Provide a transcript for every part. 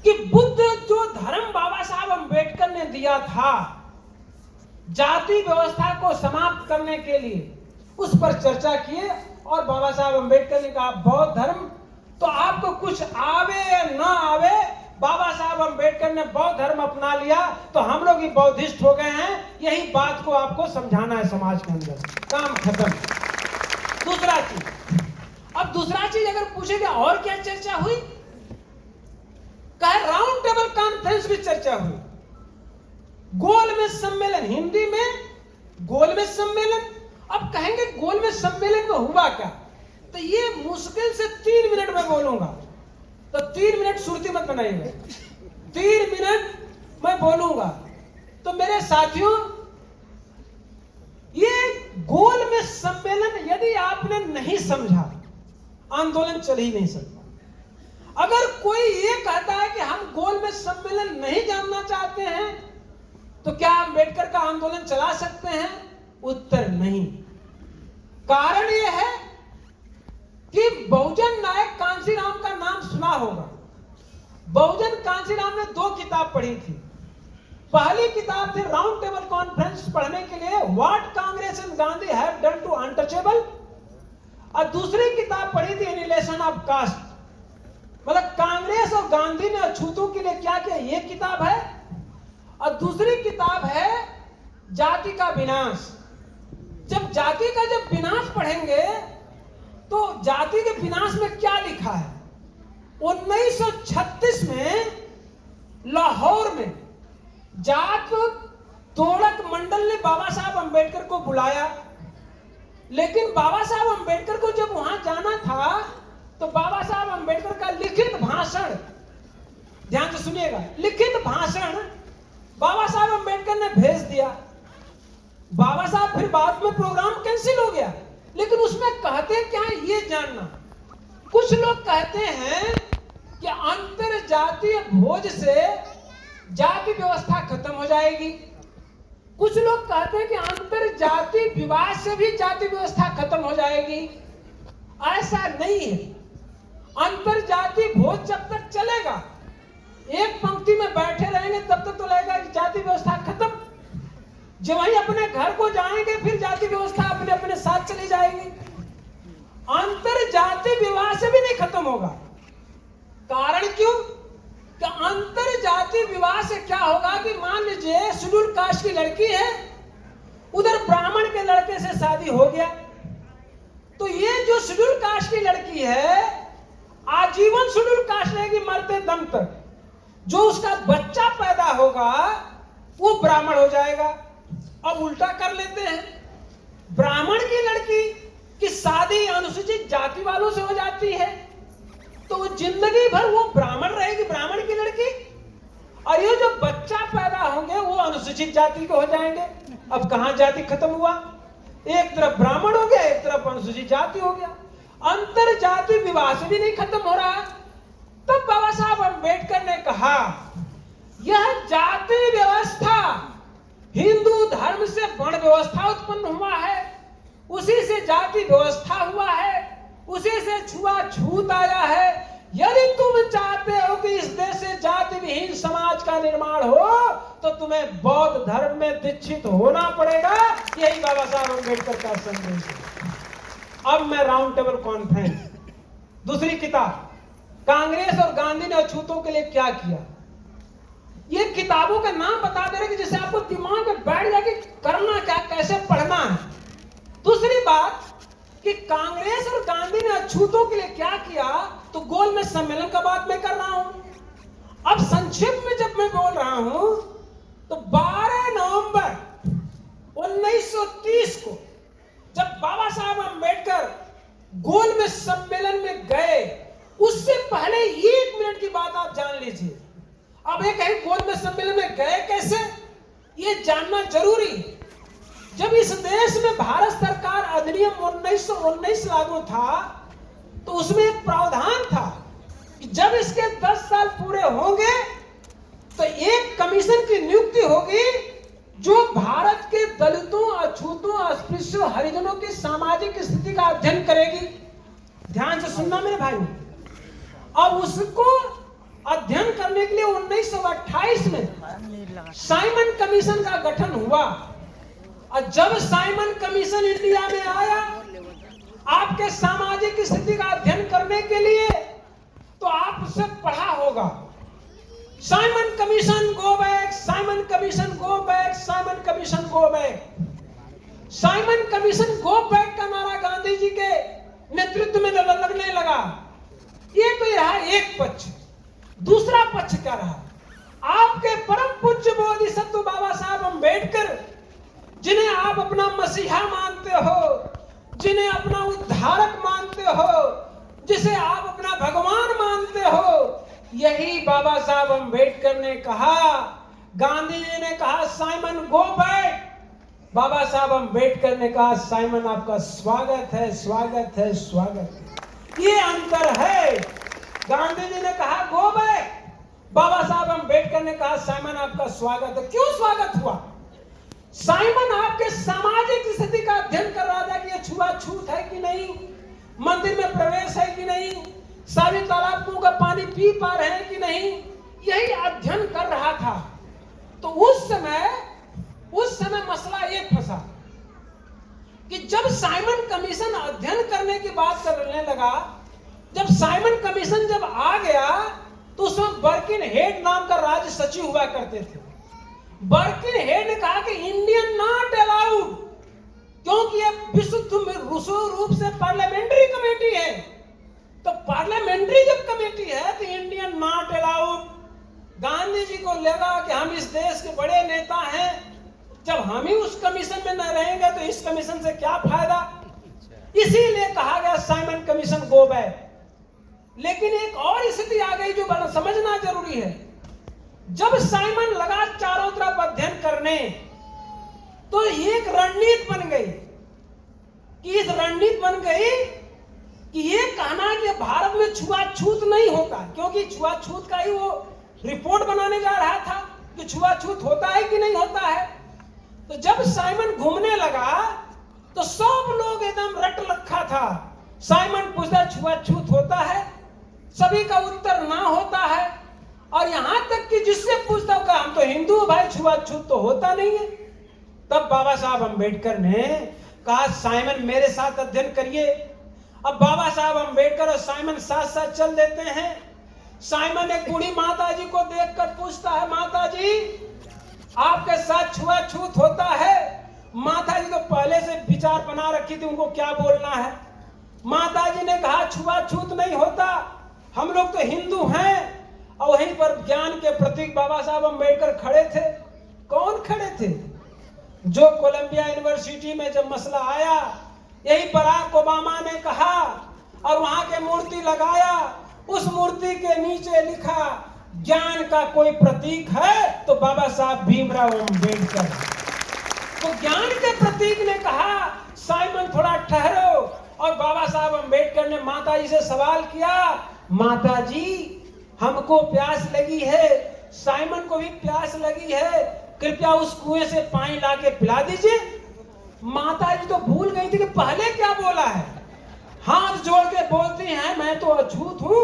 कि बुद्ध जो धर्म बाबा साहब अम्बेडकर ने दिया था जाति व्यवस्था को समाप्त करने के लिए, उस पर चर्चा किए और बाबा साहब अम्बेडकर ने कहा बौद्ध धर्म तो आपको कुछ आवे या ना आवे, बाबा साहब अम्बेडकर ने बौद्ध धर्म अपना लिया तो हम लोग ही बौद्धिस्ट हो गए हैं। यही बात को आपको समझाना है समाज के अंदर, काम खत्म। दूसरा चीज अगर पूछेगा और क्या चर्चा हुई, कहे राउंड टेबल कॉन्फ्रेंस में चर्चा हुई, गोलमेज सम्मेलन, हिंदी में गोलमेज सम्मेलन। अब कहेंगे गोलमेज सम्मेलन में हुआ क्या, तो ये मुश्किल से 3 मिनट में बोलूंगा, तो 3 मिनट सुर्ती मत बनाइएगा, 3 मिनट मैं बोलूंगा। तो मेरे साथियों, ये गोलमेज सम्मेलन यदि आपने नहीं समझा, आंदोलन चल ही नहीं सकता। अगर कोई ये कहता है कि हम गोलमेज सम्मेलन नहीं जानना चाहते हैं, तो क्या अम्बेडकर का आंदोलन चला सकते हैं? उत्तर नहीं। कारण यह है कि बहुजन नायक कांशीराम का नाम सुना होगा। बहुजन कांशीराम ने 2 किताब पढ़ी थी। पहली किताब थी राउंड टेबल कॉन्फ्रेंस पढ़ने के लिए, what Congress and Gandhi have done to untouchable, और दूसरी किताब पढ़ी थी इन रिलेशन ऑफ कास्ट, मतलब कांग्रेस और गांधी ने अछूतों के लिए क्या किया, ये किताब है। और दूसरी किताब है जाति का विनाश। जब जाति का जब विनाश पढ़ेंगे तो जाति के विनाश में क्या लिखा है, 1936 में लाहौर में जात तोड़क मंडल ने बाबा साहब अम्बेडकर को बुलाया, लेकिन बाबा साहब अम्बेडकर को जब वहां जाना था तो बाबा साहब अम्बेडकर का लिखित भाषण, ध्यान से सुनिएगा, लिखित भाषण बाबा साहब अम्बेडकर ने भेज दिया। बाबा साहब फिर बाद में प्रोग्राम कैंसिल हो गया, लेकिन उसमें कहते क्या है ये जानना। कुछ लोग कहते हैं कि अंतर जातीय भोज से जाति व्यवस्था खत्म हो जाएगी, कुछ लोग कहते हैं कि अंतर जाति विवाह से भी जाति व्यवस्था खत्म हो जाएगी। ऐसा नहीं है। अंतर जाति भोज जब तक चलेगा, एक पंक्ति में बैठे रहेंगे तब तक तो लगेगा कि जाति व्यवस्था खत्म। जब वही अपने घर को जाएंगे फिर जाति व्यवस्था अपने अपने साथ चली जाएगी। अंतर जाति विवाह से भी नहीं खत्म होगा। कारण क्यों? कि अंतर जाति विवाह से क्या होगा कि मान लीजिए शेड्यूल कास्ट की लड़की है, उधर ब्राह्मण के लड़के से शादी हो गया, तो ये जो शेड्यूल कास्ट की लड़की है आजीवन शेड्यूल कास्ट रहेगी मरते दम तक। जो उसका बच्चा पैदा होगा वो ब्राह्मण हो जाएगा। अब उल्टा कर लेते हैं, ब्राह्मण की लड़की की शादी अनुसूचित जाति वालों से हो जाती है, तो वो जिंदगी भर वो ब्राह्मण रहेगी, ब्राह्मण की लड़की, और ये जो बच्चा पैदा होंगे वो अनुसूचित जाति के हो जाएंगे। अब कहां जाति खत्म हुआ? एक तरफ ब्राह्मण हो गया, एक तरफ अनुसूचित जाति हो गया। अंतर जाति विवाह से भी नहीं खत्म हो रहा। तब बाबा साहब अम्बेडकर ने कहा यह जाति व्यवस्था हिंदू धर्म से वर्ण व्यवस्था उत्पन्न हुआ है, उसी से जाति व्यवस्था हुआ है, उसी से छुआछूत आया है। यदि तुम चाहते हो कि इस देश से जाति विहीन समाज का निर्माण हो तो तुम्हें बौद्ध धर्म में दीक्षित होना पड़ेगा। यही बाबा साहब अम्बेडकर का संदेश है। अब मैं राउंड टेबल कॉन्फ्रेंस, दूसरी किताब, कांग्रेस और गांधी ने अछूतों के लिए क्या किया, ये किताबों का नाम बता दे रहे कि जिससे आपको दिमाग में बैठ जाए कि करना क्या, कैसे पढ़ना है। दूसरी बात कि कांग्रेस और गांधी ने अछूतों के लिए क्या किया, तो गोलमेज सम्मेलन का बात मैं कर रहा हूं। अब संक्षेप में जब मैं बोल रहा हूं तो 12 नवंबर 1930 को जब बाबा साहब अम्बेडकर गोलमेज सम्मेलन में गए, उससे पहले 1 मिनट की बात आप जान लीजिए। अब एक है गोलमेज सम्मेलन में गए कैसे, ये जानना जरूरी है। जब इस देश में भारत सरकार अधिनियम 1919 लागू था तो उसमें एक प्रावधान था कि जब इसके 10 साल पूरे होंगे तो एक कमीशन की नियुक्ति होगी जो भारत के दलितों, अछूतों, अस्पृश्यों, हरिजनों की सामाजिक स्थिति का अध्ययन करेगी। ध्यान से सुनना मेरे भाई। अब उसको अध्ययन करने के लिए 1928 में साइमन कमीशन का गठन हुआ। और जब साइमन कमीशन इंडिया में आया आपके सामाजिक स्थिति का अध्ययन करने के लिए, तो आप उससे पढ़ा होगा Simon commission go back, Simon commission go back, Simon commission go back. Simon commission go back का नारा गांधी जी के नेतृत्व में लगने लगा। ये तो रहा एक पक्ष। दूसरा पक्ष क्या रहा? आपके परम पूज्य बोधिसत्व बाबा साहब अम्बेडकर, जिन्हें आप अपना मसीहा मानते हो, जिन्हें अपना उद्धारक मानते हो, जिसे आप अपना भगवान मानते हो, यही बाबा साहब अम्बेडकर ने कहा, गांधी जी ने कहा साइमन गो बैक, बाबा साहब अम्बेडकर ने कहा साइमन आपका स्वागत है, स्वागत है, स्वागत है। ये अंतर है। गांधी जी ने कहा गो बैक, बाबा साहब अम्बेडकर ने कहा साइमन आपका स्वागत है। क्यों स्वागत हुआ? साइमन आपके सामाजिक स्थिति का अध्ययन कर रहा था कि ये छुआछूत है कि नहीं, मंदिर में प्रवेश है कि नहीं, सारे तालाबों का पानी पी पा रहे हैं कि नहीं, यही अध्ययन कर रहा था। तो उस समय मसला ये फंसा कि जब साइमन कमीशन अध्ययन करने की बात करने लगा, जब साइमन कमीशन जब आ गया, तो उसमें बर्किन हेड नाम का राज्य सचिव हुआ करते थे। बर्किन हेड ने कहा कि इंडियन नॉट अलाउड, क्योंकि ये विशुद्ध रूप से पार्लियामेंट्री कमेटी है। तो पार्लियामेंट्री जब कमेटी है तो Indian not allowed. Gandhi ji को लगा कि हम इस देश के बड़े नेता हैं, जब हम ही उस कमीशन में न रहेंगे तो इस कमीशन से क्या फायदा, इसीलिए कहा गया साइमन कमीशन गो बैक। लेकिन एक और स्थिति आ गई जो बड़ा समझना जरूरी है। जब साइमन लगा चारों तरफ अध्ययन करने, तो एक रणनीति बन गई कि ये कहना कि भारत में छुआछूत नहीं होता, क्योंकि छुआछूत का ही वो रिपोर्ट बनाने जा रहा था कि छुआछूत होता है कि नहीं होता है। तो जब साइमन घूमने लगा तो सब लोग एकदम रट रखा था। साइमन पूछता छुआछूत होता है, सभी का उत्तर ना होता है, और यहां तक कि जिससे पूछता होगा हम तो हिंदू भाई, छुआछूत तो होता नहीं है। तब बाबा साहब अम्बेडकर ने कहा साइमन मेरे साथ अध्ययन करिए। अब बाबा साहब अम्बेडकर और साइमन साथ साथ चल देते हैं। साइमन एक बूढ़ी माता जी को देखकर पूछता है, माता जी आपके साथ छुआछूत होता है? माता जी तो पहले से विचार बना रखी थी उनको क्या बोलना है। माता जी ने कहा छुआछूत नहीं होता, हम लोग तो हिंदू हैं। और वहीं पर ज्ञान के प्रतीक बाबा साहब अम्बेडकर खड़े थे। कौन खड़े थे? जो कोलंबिया यूनिवर्सिटी में जब मसला आया, यही बराक ओबामा ने कहा और वहां के मूर्ति लगाया, उस मूर्ति के नीचे लिखा ज्ञान का कोई प्रतीक है तो बाबा साहब भीमराव अम्बेडकर। तो ज्ञान के प्रतीक ने कहा साइमन थोड़ा ठहरो, और बाबा साहब अम्बेडकर ने माता जी से सवाल किया, माता जी हमको प्यास लगी है, साइमन को भी प्यास लगी है, कृपया उस कुएं से पानी लाके पिला दीजिए। माता जी तो भूल गई थी कि पहले क्या बोला है। हाथ जोड़ के बोलती हैं मैं तो अछूत हूं,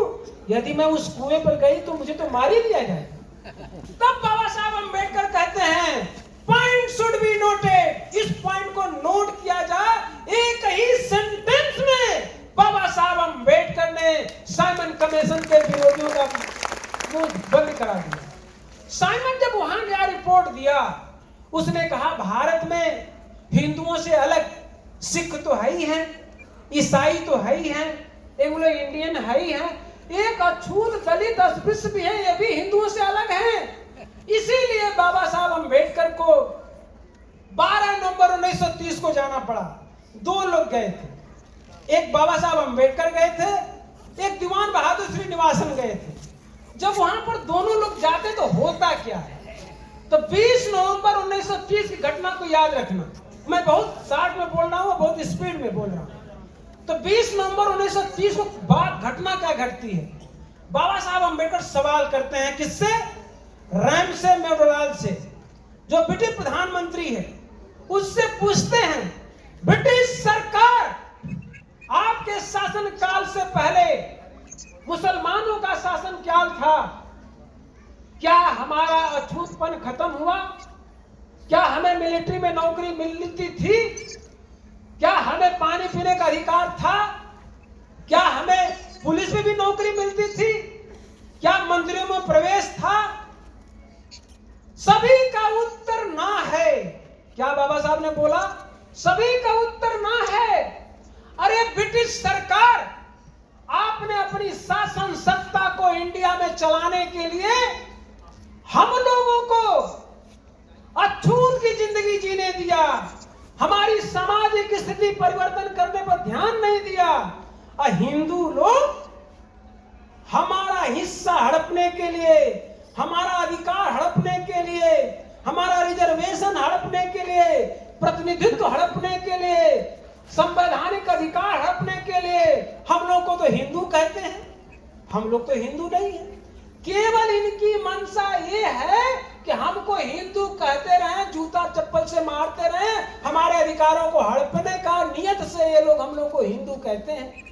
यदि मैं उस कुएं पर गई तो मुझे तो मार ही दिया जाए। तब बाबा साहब अम्बेडकर कहते हैं पॉइंट शुड बी नोटेड, इस पॉइंट को नोट किया जाए। एक ही सेंटेंस में बाबा साहब अम्बेडकर ने साइमन कमीशन के विरोधियों का मुंह बंद करा दिया। साइमन जब वहां गया रिपोर्ट दिया, उसने कहा भारत में हिंदुओं से अलग सिख तो है ही हैं, ईसाई तो है ही हैं, एंग्लो इंडियन है ही हैं, एक अछूत दलित अस्पृश्य भी है, ये भी हिंदुओं से अलग हैं। इसीलिए बाबा साहब अम्बेडकर को 12 नवंबर 1930 को जाना पड़ा। 2 लोग गए थे, एक बाबा साहब अम्बेडकर गए थे, एक दीवान बहादुर श्रीनिवासन गए थे। जब वहां पर दोनों लोग जाते तो होता क्या है, तो 20 नवंबर 1930 की घटना को याद रखना। मैं बहुत शॉर्ट में बोल रहा हूँ, बहुत स्पीड में बोल रहा हूँ। तो 20 नवंबर 1930 को बाद घटना क्या घटती है? बाबा साहब अम्बेडकर सवाल करते हैं किससे? रैमसे मैक्डोनाल्ड से, जो ब्रिटिश प्रधानमंत्री है, उससे पूछते हैं ब्रिटिश सरकार आपके शासन काल से पहले मुसलमानों का शासन काल था, क्या हमारा अछूतपन खत्म हुआ? क्या हमें मिलिट्री में नौकरी मिलती थी? क्या हमें पानी पीने का अधिकार था? क्या हमें पुलिस में भी नौकरी मिलती थी? क्या मंदिरों में प्रवेश था? सभी का उत्तर ना है। क्या बाबा साहब ने बोला? सभी का उत्तर ना है। अरे ब्रिटिश सरकार, आपने अपनी शासन सत्ता को इंडिया में चलाने के लिए हम लोगों को अछूत की जिंदगी जीने दिया, हमारी सामाजिक स्थिति परिवर्तन करने पर ध्यान नहीं दिया। हिंदू लोग हमारा हिस्सा हड़पने के लिए, हमारा अधिकार हड़पने के लिए, हमारा रिजर्वेशन हड़पने के लिए, प्रतिनिधित्व हड़पने के लिए, संवैधानिक अधिकार हड़पने के लिए हम लोग को तो हिंदू कहते हैं। हम लोग तो हिंदू नहीं है। केवल इनकी मंशा ये है कि हमको हिंदू कहते रहे, जूता चप्पल से मारते रहे, हमारे अधिकारों को हड़पने का नियत से ये लोग हम लोग को हिंदू कहते हैं।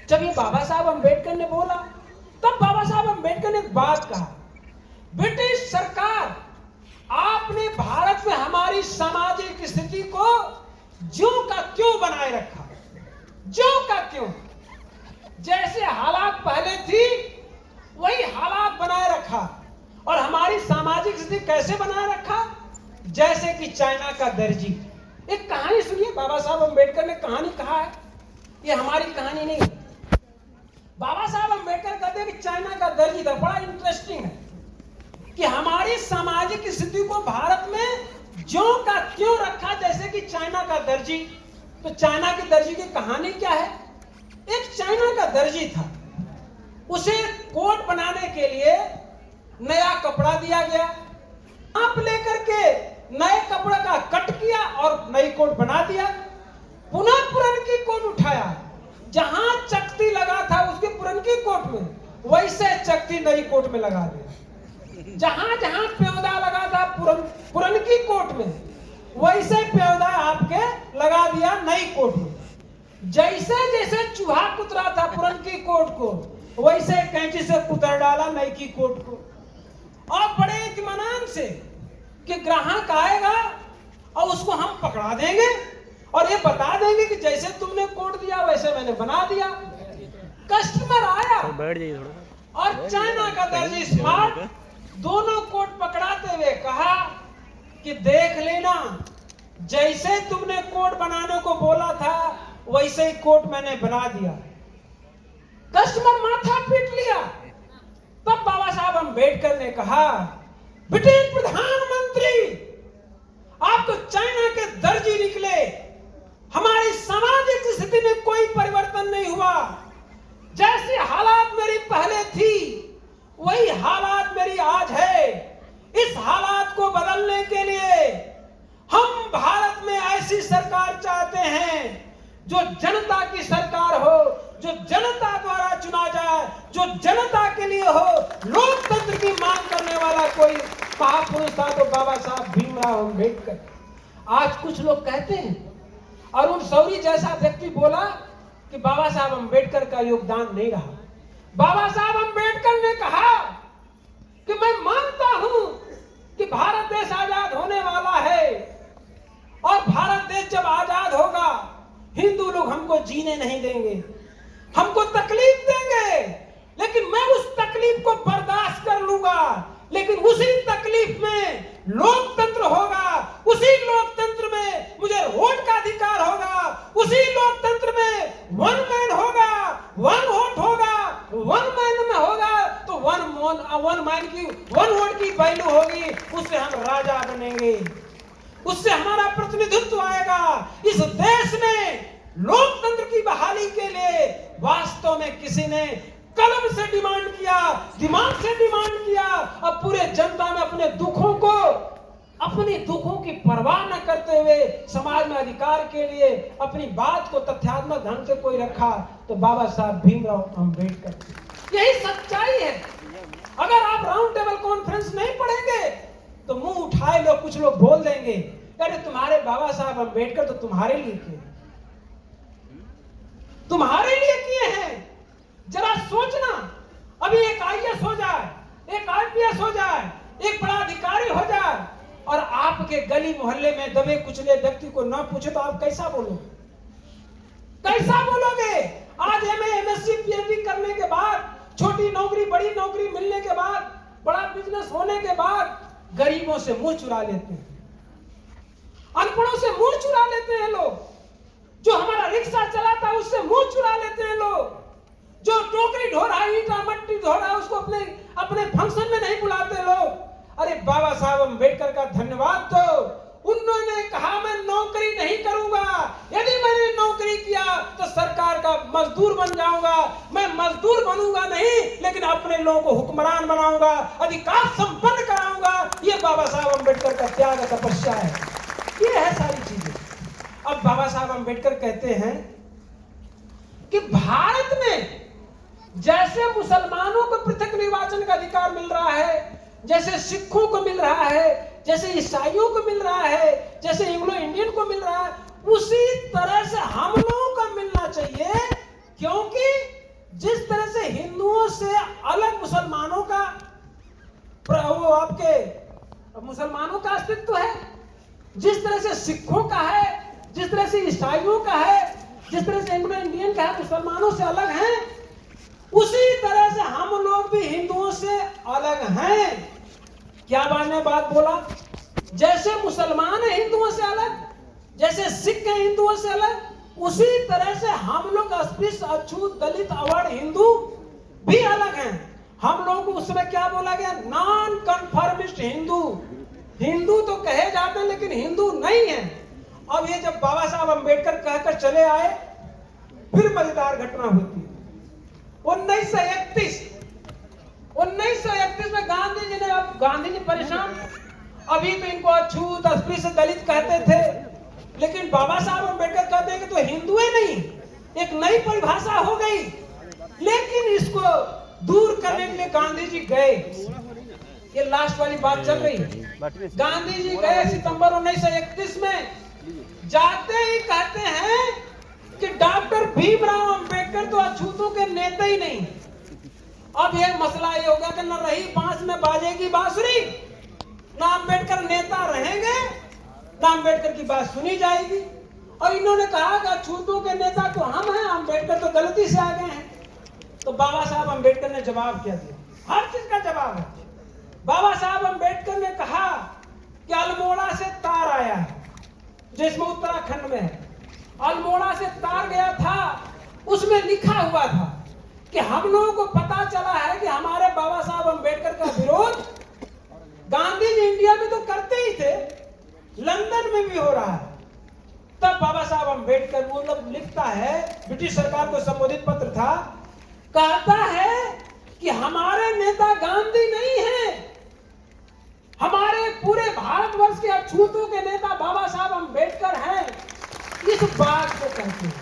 जब ये बाबा साहब अंबेडकर ने बोला, तब बाबा साहब अंबेडकर ने एक बात कहा, ब्रिटिश सरकार, आपने भारत में हमारी सामाजिक स्थिति को ज्यों का त्यों बनाए रखा, ज्यों का त्यों। जैसे हालात पहले थी वही हालात बनाए रखा। और हमारी सामाजिक स्थिति कैसे बनाए रखा? जैसे कि चाइना का दर्जी। एक कहानी सुनिए, बाबा साहब अंबेडकर ने कहानी कहा है, ये हमारी कहानी नहीं है। बाबा साहब अंबेडकर कहते हैं कि चाइना का दर्जी था। बड़ा इंटरेस्टिंग है कि हमारी सामाजिक स्थिति को भारत में ज्यों का त्यों रखा जैसे कि चाइना का दर्जी। तो चाइना के दर्जी की कहानी क्या है? एक चाइना का दर्जी था, उसे कोट बनाने के लिए नया कपड़ा दिया गया। आप लेकर के नए कपड़े का कट किया और नई कोट बना दिया। पुनः पुरनकी कोट उठाया, जहां चकती लगा था उसके पुरनकी कोट में, वैसे चकती नई कोट में लगा दिया। जहां जहां प्योदा लगा था पुरनकी कोट में, वैसे प्योदा आपके लगा दिया नई कोट में। जैसे जैसे चूहा कुतरा था पुरनकी कोट को, वैसे कैंची से कुतर डाला नई की कोट को। और बड़े इत्मीनान से कि ग्राहक आएगा और उसको हम पकड़ा देंगे और ये बता देंगे कि जैसे तुमने कोट दिया वैसे मैंने बना दिया। कस्टमर आया और चाइना का दर्जी स्मार्ट दोनों कोट पकड़ाते हुए कहा कि देख लेना, जैसे तुमने कोट बनाने को बोला था वैसे ही कोट मैंने बना दिया। कस्टमर माथा पीट लिया। तब बाबा साहब अंबेडकर ने कहा, ब्रिटिश प्रधानमंत्री, आप तो चाइना के दर्जी निकले, हमारी सामाजिक स्थिति में कोई परिवर्तन नहीं हुआ। जैसी हालात मेरी पहले थी वही हालात मेरी आज है। इस हालात को बदलने के लिए हम भारत में ऐसी सरकार चाहते हैं जो जनता की सरकार हो, जो जनता द्वारा चुना जाए, जो जनता के लिए हो, लोकतंत्र की मांग करने वाला कोई महापुरुष था तो बाबा साहब भीमराव अंबेडकर। आज कुछ लोग कहते हैं, अरुण शौरी जैसा व्यक्ति बोला कि बाबा साहब अंबेडकर का योगदान नहीं रहा। बाबा साहब अंबेडकर ने कहा कि मैं मानता हूं कि भारत देश आजाद होने वाला है और भारत देश जब आजाद होगा हिंदू लोग हमको जीने नहीं देंगे, हमको तकलीफ देंगे, लेकिन मैं उस तकलीफ को बर्दाश्त कर लूंगा। लेकिन उसी तकलीफ में लोकतंत्र होगा, उसी लोकतंत्र में मुझे वोट का अधिकार होगा, उसी लोकतंत्र में वन मैन होगा, वन वोट होगा, वन मैन में होगा तो वन मैन की वन वोट की वैल्यू होगी, उससे हम राजा बनेंगे, उससे हमारा प्रतिनिधित्व आएगा। इस देश में लोकतंत्र की बहाली के लिए वास्तव में किसी ने कलम से डिमांड किया, दिमाग से डिमांड किया। अब पूरे जनता में अपने दुखों की परवाह न करते हुए समाज में अधिकार के लिए अपनी बात को तथ्यात्मक ढंग से कोई रखा तो बाबा साहब भीमराव अंबेडकर। यही सच्चाई है। अगर आप राउंड टेबल कॉन्फ्रेंस नहीं पढ़ेंगे तो मुंह उठाए लोग, कुछ लोग बोल देंगे, अरे तुम्हारे बाबा साहब अंबेडकर तो तुम्हारे लिए किए, तुम्हारे लिए किए हैं। जरा सोचना, अभी एक आईएएस हो जाए, एक आईपीएस हो जाए, आपके गली मोहल्ले में दबे कुचले व्यक्ति को ना पूछे तो आप कैसा बोलोगे? कैसा बोलोगे? आज एमए एमएससी पीएचडी करने के बाद, छोटी नौकरी बड़ी नौकरी मिलने के बाद, बड़ा बिजनेस होने के बाद गरीबों से मुंह चुरा लेते हैं, अनपढ़ों से मुंह चुरा लेते हैं लोग। जो हमारा रिक्शा चलाता है उससे मुंह चुरा लेते हैं लोग। जो टोकरी ढो रहा है, ईंटा मट्टी ढो रहा है, उसको अपने अपने फंक्शन में नहीं बुलाते लोग। अरे बाबा साहब अम्बेडकर का धन्यवाद दो। उन्होंने कहा मैं नौकरी नहीं करूंगा, यदि मैंने नौकरी किया तो सरकार का मजदूर बन जाऊंगा। मैं मजदूर बनूंगा नहीं, लेकिन अपने लोगों को हुक्मरान बनाऊंगा, अधिकार संपन्न कराऊंगा। ये बाबा साहब अम्बेडकर का त्याग तपस्या है। ये है सारी चीजें। अब बाबा साहब अम्बेडकर कहते हैं कि भारत में जैसे मुसलमानों को पृथक निर्वाचन का अधिकार मिल रहा है, जैसे सिखों को मिल रहा है, जैसे ईसाइयों को मिल रहा है, जैसे इंग्लो इंडियन को मिल रहा है, उसी तरह से हम लोगों को मिलना चाहिए। क्योंकि जिस तरह से हिंदुओं से अलग मुसलमानों का वो आपके मुसलमानों का अस्तित्व है, जिस तरह से सिखों का है, जिस तरह से ईसाइयों का है, जिस तरह से इंग्लो इंडियन का है, मुसलमानों से अलग है, उसी तरह से हम लोग भी हिंदुओं से अलग हैं। क्या बात बोला? जैसे मुसलमान है हिंदुओं से अलग, जैसे सिख है हिंदुओं से अलग, उसी तरह से हम लोग अस्पृश्य, अछूत, दलित, अवर्ण हिंदू भी अलग हैं। हम लोग को उसमें क्या बोला गया? Non conformist Hindu. हिंदू तो कहे जाते हैं लेकिन हिंदू नहीं है। अब ये जब बाबा साहब अम्बेडकर कहकर चले आए, फिर मजेदार घटना होती है। 1931 में गांधी जी परेशान। अभी तो इनको अछूत, अस्पृश्य, दलित कहते थे, लेकिन बाबा साहब अम्बेडकर कहते हैं कि तो हिंदू ही नहीं, एक नई परिभाषा हो गई। लेकिन इसको दूर करने के लिए गांधी जी गए। ये लास्ट वाली बात चल रही है। गांधी जी गए सितंबर 1931 में। जाते ही कहते हैं कि डॉक्टर भीमराव अंबेडकर तो अछूतों के नेता ही नहीं। अब यह मसला ये होगा कि न रही बांस में बाजेगी बांसुरी, ना अंबेडकर नेता रहेंगे, ना अंबेडकर की बात सुनी जाएगी। और इन्होंने कहा कि अछूतों के नेता तो हम हैं, अंबेडकर तो गलती से आ गए हैं। तो बाबा साहब अंबेडकर ने जवाब क्या दिया? हर चीज का जवाब है। बाबा साहब अंबेडकर ने कहा कि अल्मोड़ा से तार आया है, जिसमें उत्तराखंड में है। अल्मोड़ा से तार गया था, उसमें लिखा हुआ था कि हम लोगों को पता चला है कि हमारे बाबा साहब अंबेडकर का विरोध गांधी जी इंडिया में तो करते ही थे, लंदन में भी हो रहा है। तब बाबा साहब अंबेडकर वो लोग लिखता है, ब्रिटिश सरकार को संबोधित पत्र था, कहता है कि हमारे नेता गांधी नहीं है, हमारे पूरे भारतवर्ष के अछूतों के नेता बाबा साहब अंबेडकर हैं। इस बात को कहते हैं।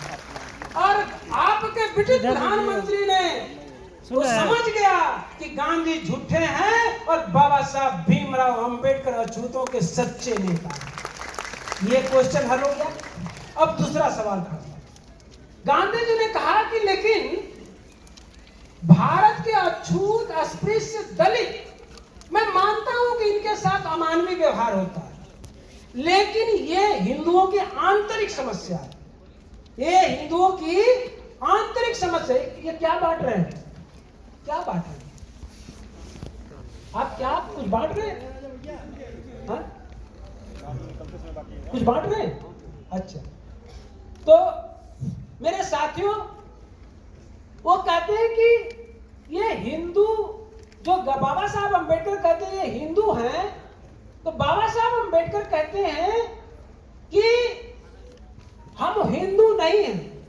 और आपके ब्रिटिश प्रधानमंत्री ने वो समझ गया कि गांधी झूठे हैं और बाबा साहब भीमराव अंबेडकर अछूतों के सच्चे नेता हैं। ये क्वेश्चन हल हो गया। अब दूसरा सवाल था, गांधी जी ने कहा कि लेकिन भारत के अछूत, अस्पृश्य, दलित, मैं मानता हूं कि इनके साथ अमानवीय व्यवहार होता है, लेकिन ये हिंदुओं की आंतरिक समस्या है। ये हिंदुओं की आंतरिक समस्या है। ये क्या बांट रहे हैं? क्या बांट रहे हैं आप? क्या कुछ बांट रहे हैं? हाँ? कुछ बांट रहे हैं? अच्छा, तो मेरे साथियों, वो कहते हैं कि ये हिंदू, जो बाबा साहब अंबेडकर कहते हैं ये हिंदू हैं, तो बाबा साहब अंबेडकर कहते हैं कि हम हिंदू नहीं हैं।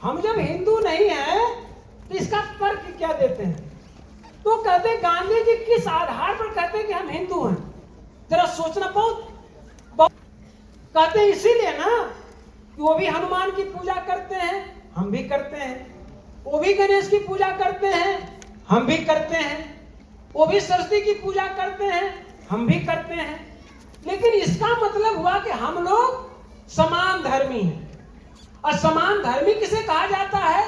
हम जब हिंदू नहीं हैं तो इसका तर्क क्या देते हैं? तो कहते हैं गांधी जी किस आधार पर कहते हैं कि हम हिंदू हैं? जरा सोचना बहुत कहते हैं इसीलिए ना कि वो भी हनुमान की पूजा करते हैं, हम भी करते हैं। वो भी गणेश की पूजा करते हैं, हम भी करते हैं। वो भी सरस्वती की पूजा करते हैं, हम भी करते हैं। लेकिन इसका मतलब हुआ कि हम लोग समान धर्मी हैं। और समान धर्मी किसे कहा जाता है?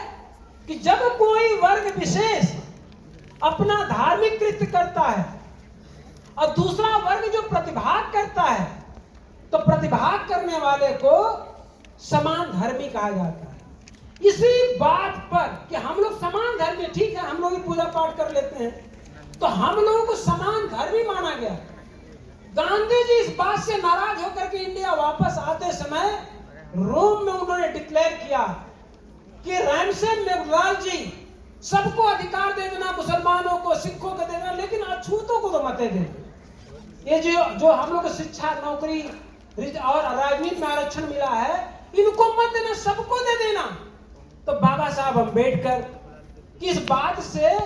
कि जब कोई वर्ग विशेष अपना धार्मिक कृत्य करता है और दूसरा वर्ग जो प्रतिभाग करता है, तो प्रतिभाग करने वाले को समान धर्मी कहा जाता है। इसी बात पर कि हम लोग समान धर्मी, ठीक है हम लोग भी पूजा पाठ कर लेते हैं, तो हम लोगों को समान धर्मी माना गया। गांधी जी इस बात से नाराज होकर के इंडिया वापस आते समय रोम में उन्होंने डिक्लेयर किया कि रैमसे मेघवाल जी सबको अधिकार दे देना, मुसलमानों को, सिखों को देना, लेकिन अछूतों को तो मत दे देना। ये जो हम लोग को शिक्षा, नौकरी और राजनीति में आरक्षण मिला है, इनको मत देना, सबको दे देना। तो बाबा साहब अम्बेडकर की इस बात से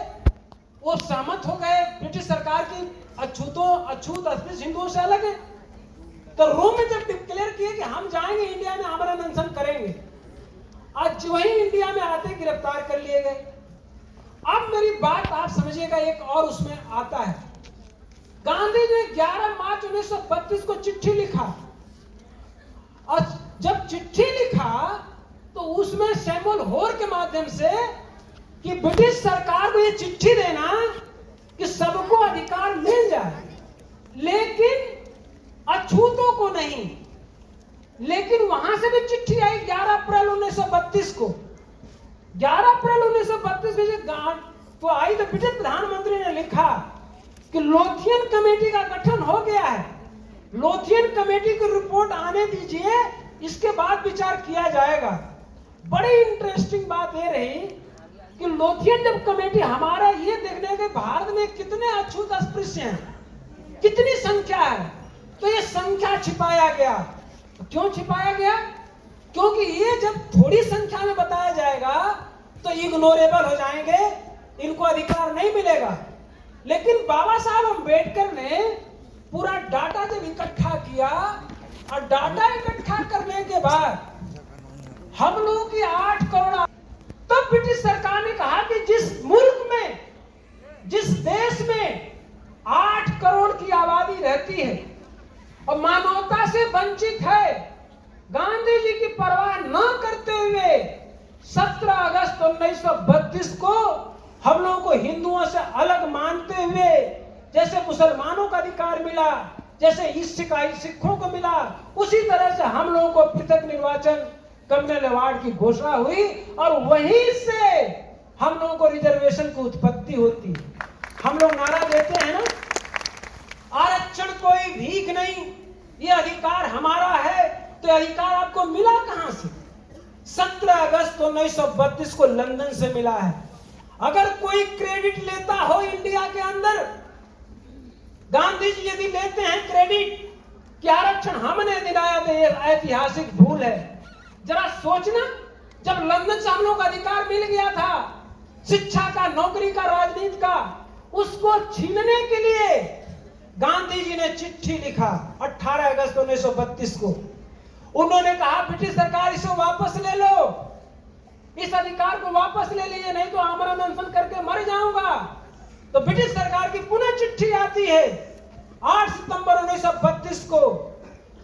वो सहमत हो गए। ब्रिटिश सरकार की अछूत अस्पृश्य हिंदुओं से अलग है। तो रोम में जब डिक्लेयर किए कि हम जाएंगे इंडिया में आमरण अनशन करेंगे, आज वही इंडिया में आते गिरफ्तार कर लिए गए। अब मेरी बात आप समझिएगा, एक और उसमें आता है। गांधी जी ने 11 मार्च 1932 को चिट्ठी लिखा, और जब चिट्ठी लिखा तो उसमें सैमुअल होर के माध्यम से कि ब्रिटिश सरकार को यह चिट्ठी देना कि सबको अधिकार मिल जाए, लेकिन अछूतों को नहीं। लेकिन वहां से भी चिट्ठी आई 11 अप्रैल 1932 को। 11 अप्रैल 1932 में तो आई, तो ब्रिटिश प्रधानमंत्री ने लिखा कि लोथियन कमेटी का गठन हो गया है, लोथियन कमेटी की रिपोर्ट आने दीजिए, इसके बाद विचार किया जाएगा। बड़ी इंटरेस्टिंग बात यह रही कि लोथियन जब कमेटी, हमारा ये देखने के भारत में कितने अछूत अस्पृश्य हैं, कितनी संख्या है, तो ये संख्या छिपाया गया। तो क्यों छिपाया गया? क्योंकि ये जब थोड़ी संख्या में बताया जाएगा तो इग्नोरेबल हो जाएंगे, इनको अधिकार नहीं मिलेगा। लेकिन बाबा साहब अम्बेडकर ने पूरा डाटा जब इकट्ठा किया, और डाटा इकट्ठा करने के बाद हम लोगों की 8 करोड़, तब ब्रिटिश सरकार ने कहा कि जिस मुल्क में, जिस देश में 8 करोड़ की आबादी रहती है और मानवता से वंचित है, गांधी जी की परवाह न करते हुए 17 अगस्त 1932 को हम लोगों को हिंदुओं से अलग मानते हुए, जैसे मुसलमानों का अधिकार मिला, जैसे सिखों को मिला, उसी तरह से हम लोगों को पृथक निर्वाचन कम्युनल अवार्ड की घोषणा हुई, और वहीं से हम लोगों को रिजर्वेशन की उत्पत्ति होती है। हम लोग नारा देते हैं ना, आरक्षण कोई भीख नहीं, ये अधिकार हमारा है। तो अधिकार आपको मिला कहां से? 17 अगस्त 1932 को लंदन से मिला है। अगर कोई क्रेडिट लेता हो इंडिया के अंदर, गांधी जी यदि लेते हैं क्रेडिट कि आरक्षण हमने दिलाया, तो ये ऐतिहासिक भूल है। जरा सोचना, जब लंदन से हम लोग का अधिकार मिल गया था, शिक्षा का, नौकरी का, राजनीति का, उसको छीनने के लिए गांधी जी ने चिट्ठी लिखा 18 अगस्त 1932 को। उन्होंने कहा ब्रिटिश सरकार इसे वापस ले लो, इस अधिकार को वापस ले लीजिए, नहीं तो आमरण अनशन करके मर जाऊंगा। तो ब्रिटिश सरकार की पुनः चिट्ठी आती है 8 सितंबर 1932 को।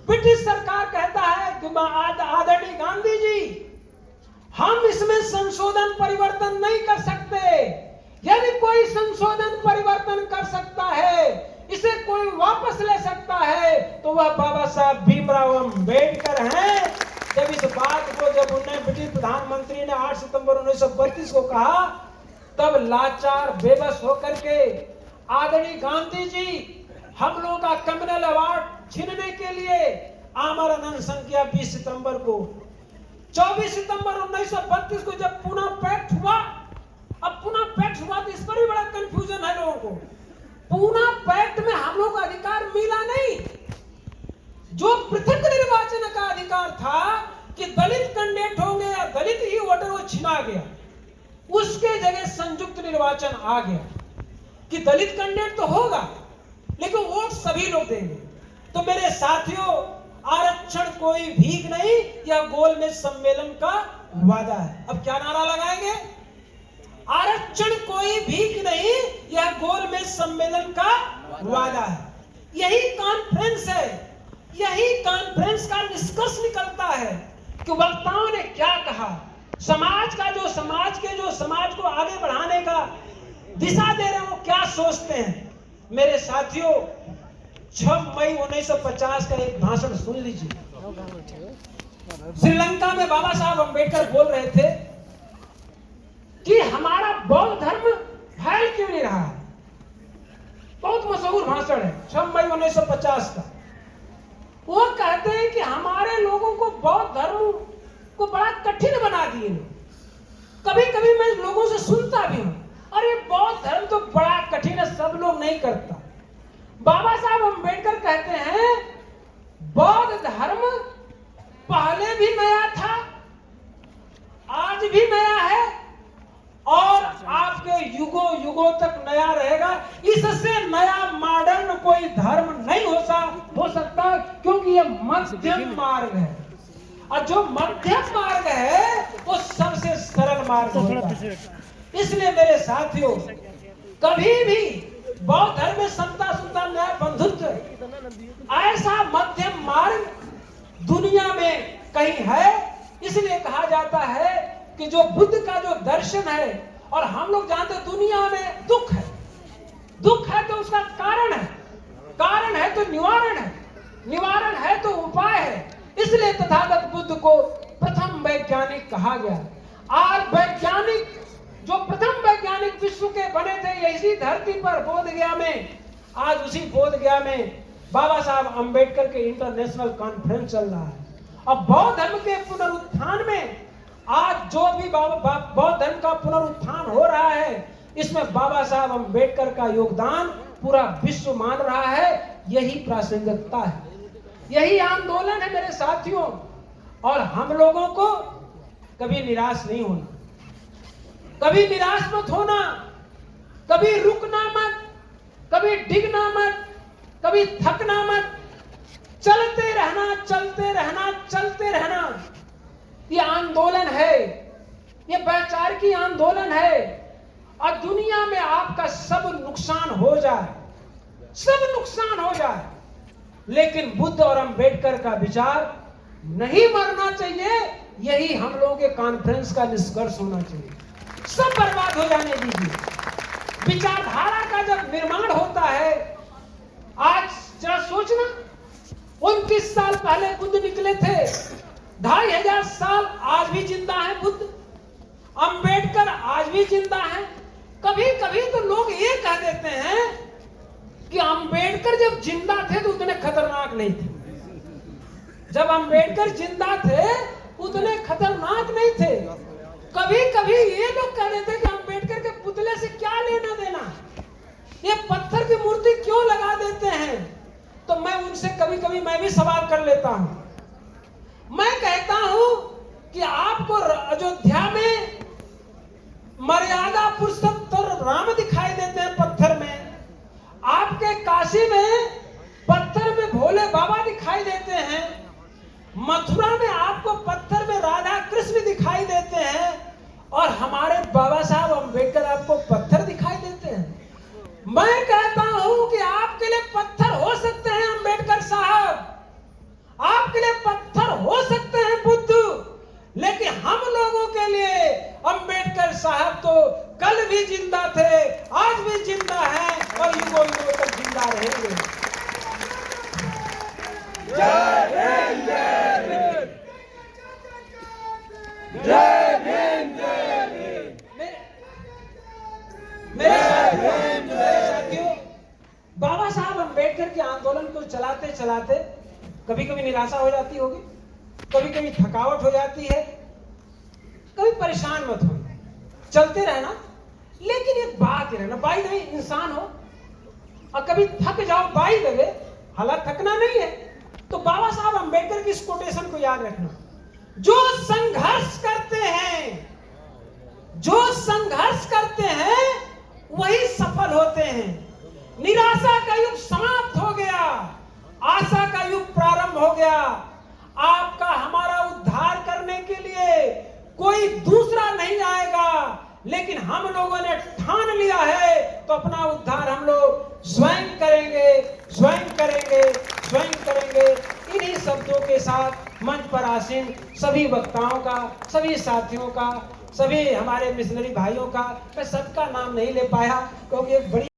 ब्रिटिश सरकार कहता है कि आदरणीय गांधी जी, हम इसमें संशोधन परिवर्तन नहीं कर सकते। यदि कोई संशोधन परिवर्तन कर सकता है, इसे कोई वापस ले सकता है, तो वह बाबा साहब भीमराव अम्बेडकर हैं। जब इस बात को, जब उन्हें ब्रिटिश प्रधानमंत्री ने 8 सितंबर 1932 को कहा, तब लाचार बेबस होकर के आदरणीय गांधी जी हम लोगों का कम्युनल अवार्ड छीनने के लिए आमरण अनशन किया 20 सितंबर को। 24 सितंबर 1932 को जब पुनः पैक्ट हुआ, अब पुनः पैक्ट हुआ तो इस पर भी बड़ा कंफ्यूजन है लोगों को। पुनः पैक्ट में हम लोग को अधिकार मिला नहीं, जो पृथक निर्वाचन का अधिकार था कि दलित कैंडिडेट होंगे या दलित ही वोटर, वो छिना गया। उसके जगह संयुक्त निर्वाचन आ गया कि दलित कैंडिडेट तो होगा लेकिन वोट सभी लोग देंगे। तो मेरे साथियों, आरक्षण कोई भीख नहीं, यह गोलमेज सम्मेलन का वादा है। अब क्या नारा लगाएंगे? आरक्षण कोई भीख नहीं, यह गोलमेज सम्मेलन का वादा है। यही कॉन्फ्रेंस है, यही कॉन्फ्रेंस का निष्कर्ष निकलता है कि वक्ताओं ने क्या कहा, समाज को आगे बढ़ाने का दिशा दे रहे हैं, वो क्या सोचते हैं। मेरे साथियों, 6 मई 1950 का एक भाषण सुन लीजिए। श्रीलंका में बाबा साहब अंबेडकर बोल रहे थे कि हमारा बौद्ध धर्म फैल क्यों नहीं रहा है। बहुत मशहूर भाषण है, 6 मई 1950 का। वो कहते हैं कि हमारे लोगों को बौद्ध धर्म को बड़ा कठिन बना दिए। कभी कभी मैं लोगों से सुनता भी हूं, अरे बौद्ध धर्म तो बड़ा कठिन है, सब लोग नहीं करता। बाबा साहब अंबेडकर कहते हैं बौद्ध धर्म पहले भी नया था, आज भी नया है और आपके युगों युगों तक नया रहेगा। इससे नया मॉडर्न कोई धर्म नहीं हो सकता, क्योंकि ये मध्यम मार्ग है और जो मध्यम मार्ग है वो सबसे सरल मार्ग होता है। इसलिए मेरे साथियों, कभी भी बौद्ध धर्म में समता सुनता न्याय बंधुत्व ऐसा मध्यम मार्ग दुनिया में कहीं है। इसलिए कहा जाता है कि जो बुद्ध का जो दर्शन है, और हम लोग जानते हैं दुनिया में दुख है तो उसका कारण है तो निवारण है तो उपाय है। इसलिए तथागत बुद्ध को प्रथम वैज्ञानिक कहा गया। आज वैज्ञानिक जो प्रथम वैज्ञानिक विश्व के बने थे इसी धरती पर बोधगया में, आज उसी बोधगया में बाबा साहब अंबेडकर के इंटरनेशनल कॉन्फ्रेंस चल रहा है। अब बौद्ध धर्म के पुनरुत्थान में आज जो भी बौद्ध धर्म का पुनरुत्थान हो रहा है, इसमें बाबा साहब अंबेडकर का योगदान पूरा विश्व मान रहा है। यही प्रासंगिकता है, यही आंदोलन है मेरे साथियों। और हम लोगों को कभी निराश नहीं होना, कभी निराश मत होना, कभी रुकना मत, कभी डिगना मत, कभी थकना मत। चलते रहना। ये आंदोलन है, ये वैचारिक आंदोलन है। और दुनिया में आपका सब नुकसान हो जाए, लेकिन बुद्ध और अंबेडकर का विचार नहीं मरना चाहिए। यही हम लोगों के कॉन्फ्रेंस का निष्कर्ष होना चाहिए। सब बर्बाद हो जाने दीजिए। विचारधारा का जब निर्माण होता है, आज जरा सोचना, 29 साल पहले बुद्ध निकले थे, 2500 साल आज भी जिंदा है बुद्ध। अंबेडकर आज भी जिंदा है। कभी कभी तो लोग ये कह देते हैं कि अंबेडकर जब जिंदा थे तो उतने खतरनाक नहीं थे। जब अंबेडकर जिंदा थे उतने खतरनाक नहीं थे। कभी कभी ये लोग कह देते हैं कि अंबेडकर के पुतले से क्या लेना देना, ये पत्थर की मूर्ति क्यों लगा देते हैं। तो मैं उनसे कभी कभी मैं भी सवाल कर लेता हूं। मैं कहता हूं कि आपको अयोध्या में मर्यादा पुरुषोत्तम राम दिखाई देते हैं पत्थर में, आपके काशी में पत्थर में भोले बाबा दिखाई देते हैं, मथुरा में आपको पत्थर में राधा कृष्ण दिखाई देते हैं, और हमारे बाबा साहब अंबेडकर आपको पत्थर दिखाई देते हैं। मैं कहता हूं कि आपके लिए पत्थर हो सकते हैं अंबेडकर साहब, आपके लिए पत्थर हो सकते हैं बुद्ध, लेकिन हम लोगों के लिए अंबेडकर साहब तो कल भी जिंदा थे, आज भी जिंदा हैं और युगों युगों तक जिंदा रहेंगे। जय हिंद, जय हिंद, जय हिंद, मेरे साथियों, बाबा साहब अंबेडकर के आंदोलन को चलाते चलाते कभी कभी निराशा हो जाती होगी, कभी कभी थकावट हो जाती है, कभी परेशान मत हो, चलते रहना। लेकिन एक बात रहना, बाई द वे इंसान हो और कभी थक जाओ, बाई द वे हालात थकना नहीं है। तो बाबा साहब अंबेडकर की इस कोटेशन को याद रखना, जो संघर्ष करते हैं वही सफल होते हैं। निराशा का युग समाप्त हो गया, आशा का युग प्रारंभ हो गया। आपका हमारा उद्धार करने के लिए कोई दूसरा नहीं आएगा, लेकिन हम लोगों ने ठान लिया है तो अपना उद्धार हम लोग स्वयं करेंगे। इन्हीं शब्दों के साथ मंच पर आसीन सभी वक्ताओं का, सभी साथियों का, सभी हमारे मिशनरी भाइयों का, मैं सबका नाम नहीं ले पाया क्योंकि एक बड़ी